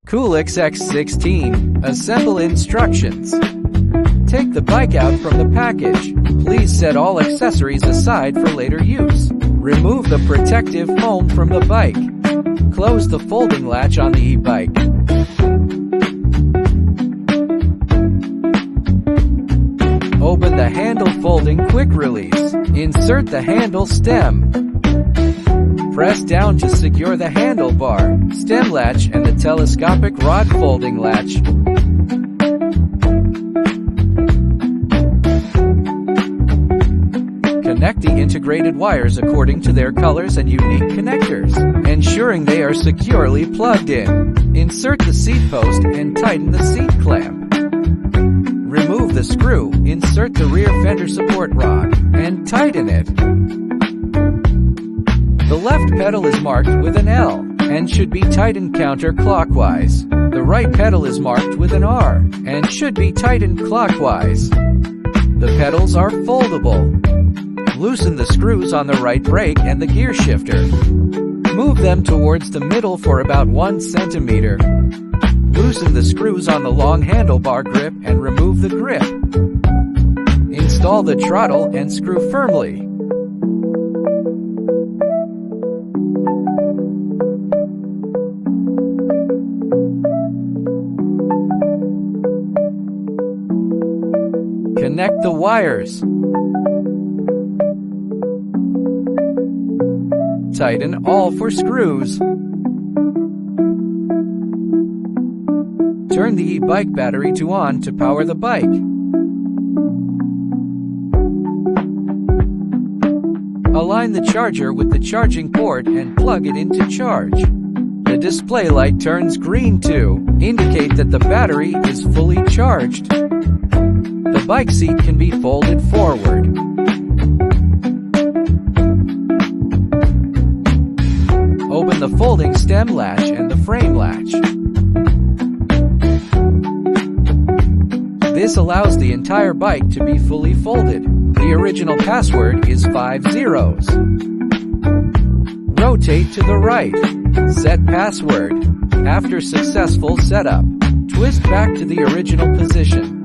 Koolux X16. Assemble instructions. Take the bike out from the package. Please set all accessories aside for later use. Remove the protective foam from the bike. Close the folding latch on the e-bike. Open the handle folding quick release. Insert the handle stem. Press down to secure the handlebar, stem latch and the telescopic rod folding latch. Connect the integrated wires according to their colors and unique connectors, ensuring they are securely plugged in. Insert the seat post and tighten the seat clamp. Remove the screw, insert the rear fender support rod, and tighten it. The left pedal is marked with an L and should be tightened counterclockwise. The right pedal is marked with an R and should be tightened clockwise. The pedals are foldable. Loosen the screws on the right brake and the gear shifter. Move them towards the middle for about 1 centimeter. Loosen the screws on the long handlebar grip and remove the grip. Install the throttle and screw firmly. Connect the wires. Tighten all 4 screws. Turn the e-bike battery to on to power the bike. Align the charger with the charging port and plug it into charge. The display light turns green to indicate that the battery is fully charged. The bike seat can be folded forward. Open the folding stem latch and the frame latch. This allows the entire bike to be fully folded. The original password is 5 zeros. Rotate to the right. Set password. After successful setup, twist back to the original position.